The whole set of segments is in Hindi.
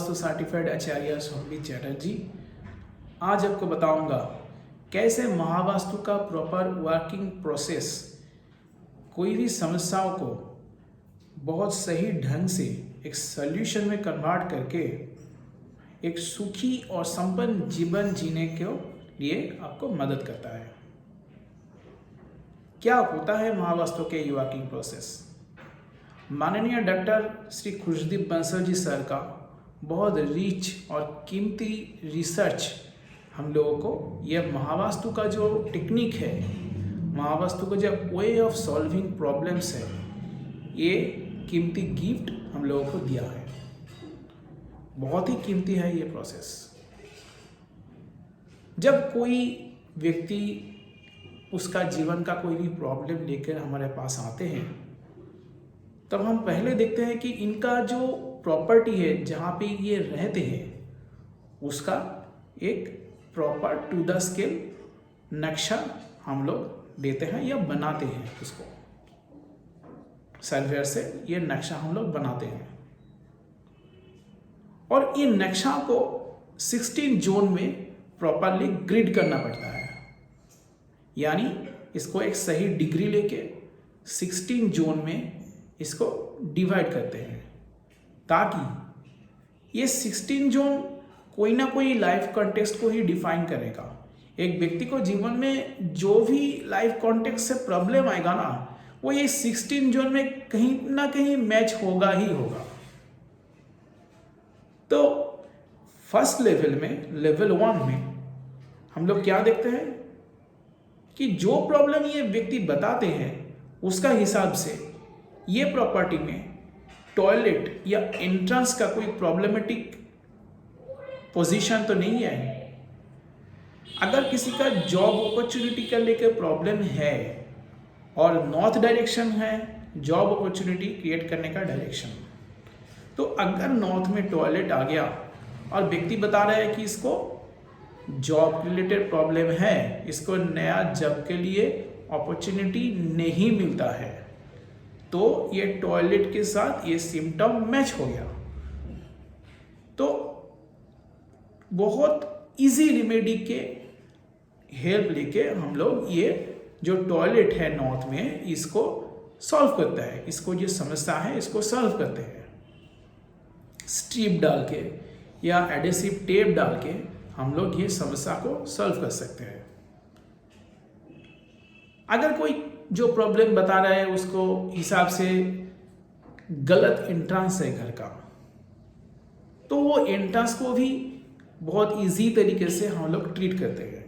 महावास्तु सर्टिफाइड आचार्य सोमवीर चैटर्जी। आज आपको बताऊंगा कैसे महावास्तु का प्रॉपर वर्किंग प्रोसेस कोई भी समस्याओं को बहुत सही ढंग से एक सॉल्यूशन में कन्वर्ट करके एक सुखी और संपन्न जीवन जीने के लिए आपको मदद करता है। क्या होता है महावास्तु के वर्किंग प्रोसेस? माननीय डॉक्टर श्री खुशदीप बंसल जी सर का बहुत रिच और कीमती रिसर्च हम लोगों को यह महावास्तु का जो टेक्निक है, महावास्तु का जो वे ऑफ सॉल्विंग प्रॉब्लम्स है, ये कीमती गिफ्ट हम लोगों को दिया है। बहुत ही कीमती है ये प्रोसेस। जब कोई व्यक्ति उसका जीवन का कोई भी प्रॉब्लम लेकर हमारे पास आते हैं, तब हम पहले देखते हैं कि इनका जो प्रॉपर्टी है, जहाँ पे ये रहते हैं, उसका एक प्रॉपर टू द स्केल नक्शा हम लोग देते हैं या बनाते हैं। उसको सॉफ्टवेयर से ये नक्शा हम लोग बनाते हैं और इन नक्शा को 16 जोन में प्रॉपरली ग्रिड करना पड़ता है। यानी इसको एक सही डिग्री लेके 16 जोन में इसको डिवाइड करते हैं, ताकि ये 16 जोन कोई ना कोई लाइफ कॉन्टेक्स्ट को ही डिफाइन करेगा। एक व्यक्ति को जीवन में जो भी लाइफ कॉन्टेक्स्ट से प्रॉब्लम आएगा ना, वो ये 16 जोन में कहीं ना कहीं मैच होगा ही होगा। तो फर्स्ट लेवल में, लेवल 1 में हम लोग क्या देखते हैं कि जो प्रॉब्लम ये व्यक्ति बताते हैं उसका हिसाब से ये प्रॉपर्टी में टॉयलेट या एंट्रेंस का कोई प्रॉब्लमेटिक पोजीशन तो नहीं है। अगर किसी का जॉब अपॉर्चुनिटी का लेकर प्रॉब्लम है और नॉर्थ डायरेक्शन है जॉब अपॉर्चुनिटी क्रिएट करने का डायरेक्शन, तो अगर नॉर्थ में टॉयलेट आ गया और व्यक्ति बता रहा है कि इसको जॉब रिलेटेड प्रॉब्लम है, इसको नया जॉब के लिए अपॉर्चुनिटी नहीं मिलता है, तो ये टॉयलेट के साथ ये सिम्टम मैच हो गया। तो बहुत इजी रेमेडी के हेल्प लेके हम लोग ये जो टॉयलेट है नॉर्थ में, इसको सॉल्व करता है। इसको जो समस्या है इसको सॉल्व करते हैं। स्ट्रिप डाल के या एडेसिव टेप डाल के हम लोग ये समस्या को सॉल्व कर सकते हैं। अगर कोई जो प्रॉब्लम बता रहा है उसको हिसाब से गलत एंट्रेंस है घर का, तो वो एंट्रेंस को भी बहुत इजी तरीके से हम लोग ट्रीट करते हैं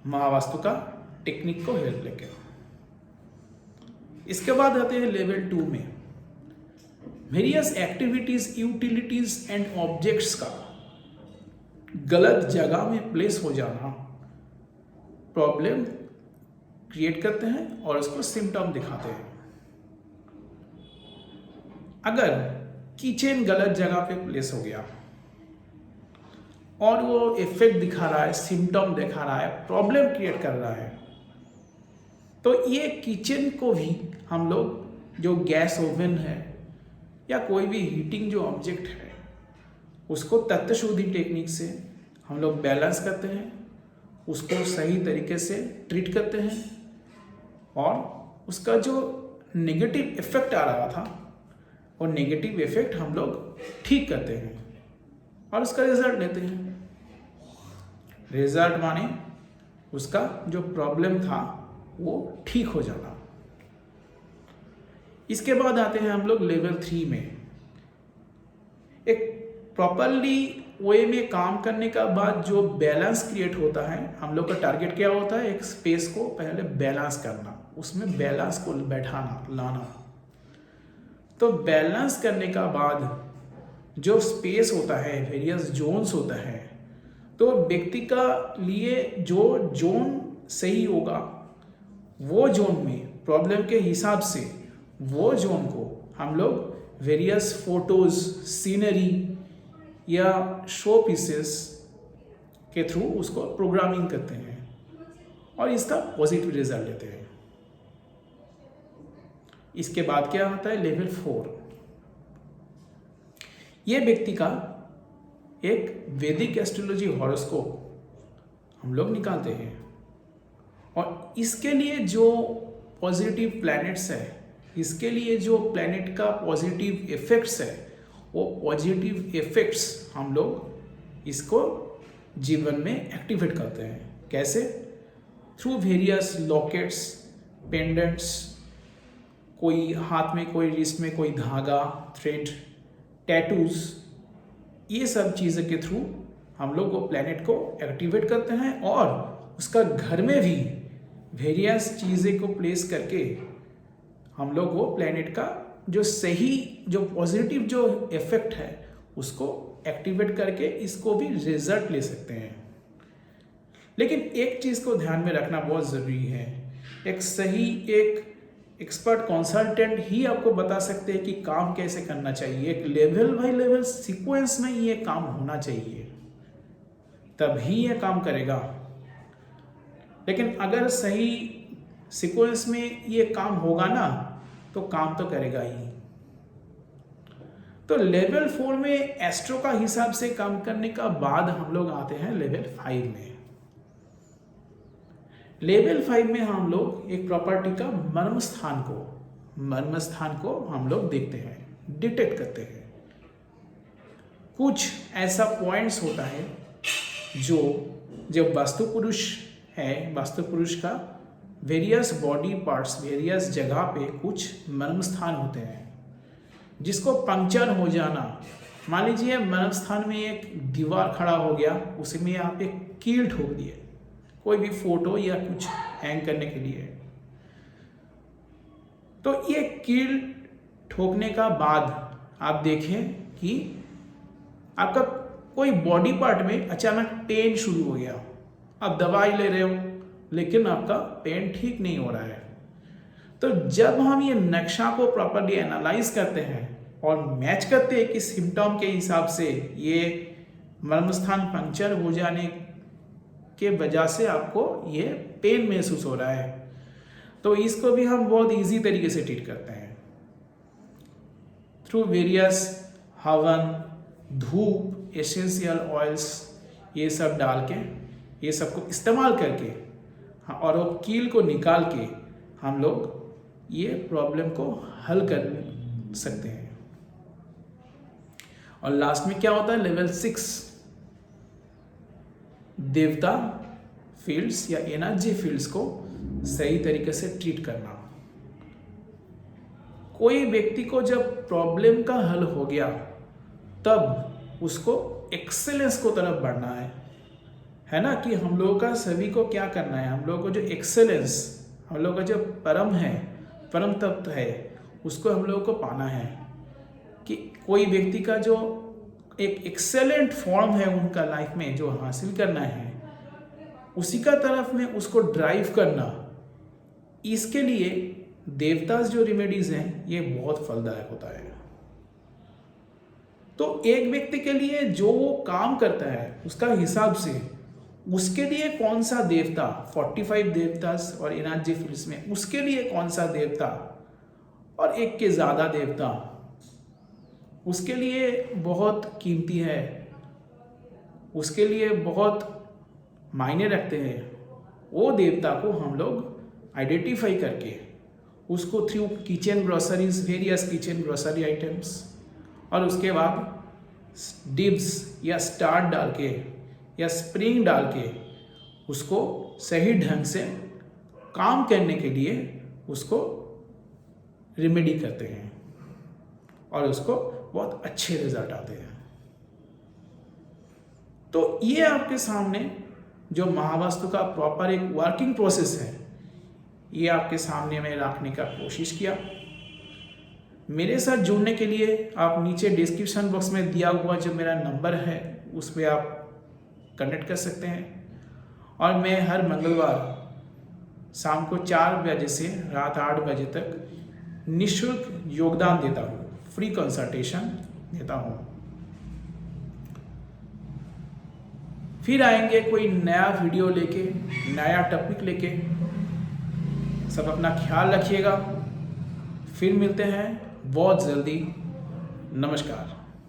महावास्तु का टेक्निक को हेल्प लेके। इसके बाद आते हैं लेवल 2 में, various activities, utilities and objects का गलत जगह में प्लेस हो जाना प्रॉब्लम क्रिएट करते हैं और उसको सिम्टम दिखाते हैं। अगर किचन गलत जगह पे प्लेस हो गया और वो इफेक्ट दिखा रहा है, सिम्टम दिखा रहा है, प्रॉब्लम क्रिएट कर रहा है, तो ये किचन को भी हम लोग जो गैस ओवन है या कोई भी हीटिंग जो ऑब्जेक्ट है, उसको तत्व शुद्धि टेक्निक से हम लोग बैलेंस करते हैं, उसको सही तरीके से ट्रीट करते हैं और उसका जो नेगेटिव इफेक्ट आ रहा था वो नेगेटिव इफेक्ट हम लोग ठीक करते हैं और उसका रिजल्ट लेते हैं। रिजल्ट माने उसका जो प्रॉब्लम था वो ठीक हो जाना। इसके बाद आते हैं हम लोग लेवल 3 में। एक प्रॉपरली वे में काम करने का बाद जो बैलेंस क्रिएट होता है, हम लोग का टारगेट क्या होता है? एक स्पेस को पहले बैलेंस करना, उसमें बैलेंस को बैठाना, लाना। तो बैलेंस करने का बाद जो स्पेस होता है, वेरियस जोन्स होता है, तो व्यक्ति का लिए जो जोन सही होगा वो जोन में प्रॉब्लम के हिसाब से वो जोन को हम लोग वेरियस फोटोज, सीनरी या शो पीसेस के थ्रू उसको प्रोग्रामिंग करते हैं और इसका पॉजिटिव रिजल्ट लेते हैं। इसके बाद क्या होता है? लेवल 4। ये व्यक्ति का एक वैदिक एस्ट्रोलॉजी हॉरोस्कोप हम लोग निकालते हैं, और इसके लिए जो पॉजिटिव प्लैनेट्स है, इसके लिए जो प्लैनेट का पॉजिटिव इफेक्ट्स है, वो पॉजिटिव इफेक्ट्स हम लोग इसको जीवन में एक्टिवेट करते हैं। कैसे? थ्रू वेरियस लॉकेट्स, पेंडेंट्स, कोई हाथ में, कोई रिस्ट में कोई धागा, थ्रेड, टैटूज, ये सब चीज़ों के थ्रू हम लोग वो प्लैनेट को एक्टिवेट करते हैं, और उसका घर में भी वेरियस चीज़ें को प्लेस करके हम लोग वो प्लैनेट का जो सही, जो पॉजिटिव जो इफेक्ट है उसको एक्टिवेट करके इसको भी रिजल्ट ले सकते हैं। लेकिन एक चीज़ को ध्यान में रखना बहुत ज़रूरी है, एक सही, एक एक्सपर्ट कंसल्टेंट ही आपको बता सकते हैं कि काम कैसे करना चाहिए। एक लेवल बाय लेवल सीक्वेंस में ये काम होना चाहिए, तभी ये काम करेगा। लेकिन अगर सही सीक्वेंस में ये काम होगा ना, तो काम तो करेगा ही। तो लेवल 4 में एस्ट्रो का हिसाब से काम करने का बाद हम लोग आते हैं लेवल 5 में। लेवल 5 में हम लोग एक प्रॉपर्टी का मर्म स्थान को हम लोग देखते हैं, डिटेक्ट करते हैं। कुछ ऐसा पॉइंट्स होता है जो जब वास्तु पुरुष है, वास्तु पुरुष का वेरियस बॉडी पार्ट्स, वेरियस जगह पे कुछ मर्म स्थान होते हैं जिसको पंक्चर हो जाना। मान लीजिए मर्म स्थान में एक दीवार खड़ा हो गया, उसमें आप एक कील ठोक दिए, कोई भी फोटो या कुछ हैंग करने के लिए, तो ये कील ठोकने का बाद आप देखें कि आपका कोई बॉडी पार्ट में अचानक पेन शुरू हो गया। आप दवाई ले रहे हो लेकिन आपका पेन ठीक नहीं हो रहा है। तो जब हम ये नक्शा को प्रॉपर्ली एनालाइज करते हैं और मैच करते हैं कि सिम्टम के हिसाब से ये मर्म स्थान पंक्चर हो जाने के वजह से आपको ये पेन महसूस हो रहा है, तो इसको भी हम बहुत इजी तरीके से ट्रीट करते हैं थ्रू वेरियस हवन, धूप, एसेंशियल ऑयल्स, ये सब डाल के, ये सबको इस्तेमाल करके और वो कील को निकाल के हम लोग ये प्रॉब्लम को हल कर सकते हैं। और लास्ट में क्या होता है, लेवल 6, देवता फील्ड्स या एनर्जी फील्ड्स को सही तरीके से ट्रीट करना। कोई व्यक्ति को जब प्रॉब्लम का हल हो गया तब उसको एक्सेलेंस को तरफ बढ़ना है ना, कि हम लोगों का सभी को क्या करना है, हम लोगों को जो एक्सेलेंस, हम लोगों का जो परम तत्व है उसको हम लोगों को पाना है। कि कोई व्यक्ति का जो एक एक्सेलेंट फॉर्म है उनका लाइफ में जो हासिल करना है, उसी का तरफ में उसको ड्राइव करना, इसके लिए देवतास जो रेमेडीज हैं ये बहुत फलदायक होता है। तो एक व्यक्ति के लिए जो वो काम करता है उसका हिसाब से उसके लिए कौन सा देवता, 45 देवतास और एनर्जी फील्ड्स में उसके लिए कौन सा देवता और एक के ज़्यादा देवता उसके लिए बहुत कीमती है, उसके लिए बहुत मायने रखते हैं, वो देवता को हम लोग आइडेंटिफाई करके उसको through kitchen groceries, various kitchen grocery items, और उसके बाद डिब्स या स्टार डाल के या स्प्रिंग डाल के उसको सही ढंग से काम करने के लिए उसको रेमेडी करते हैं और उसको बहुत अच्छे रिजल्ट आते हैं। तो ये आपके सामने जो महावास्तु का प्रॉपर एक वर्किंग प्रोसेस है, ये आपके सामने मैं रखने का कोशिश किया। मेरे साथ जुड़ने के लिए आप नीचे डिस्क्रिप्शन बॉक्स में दिया हुआ जो मेरा नंबर है उस पर आप कनेक्ट कर सकते हैं। और मैं हर मंगलवार शाम को 4 बजे से रात 8 बजे तक निःशुल्क योगदान देता हूँ, फ्री कंसल्टेशन देता हूँ। फिर आएंगे कोई नया वीडियो लेके, नया टॉपिक लेके। सब अपना ख्याल रखिएगा, फिर मिलते हैं बहुत जल्दी। नमस्कार।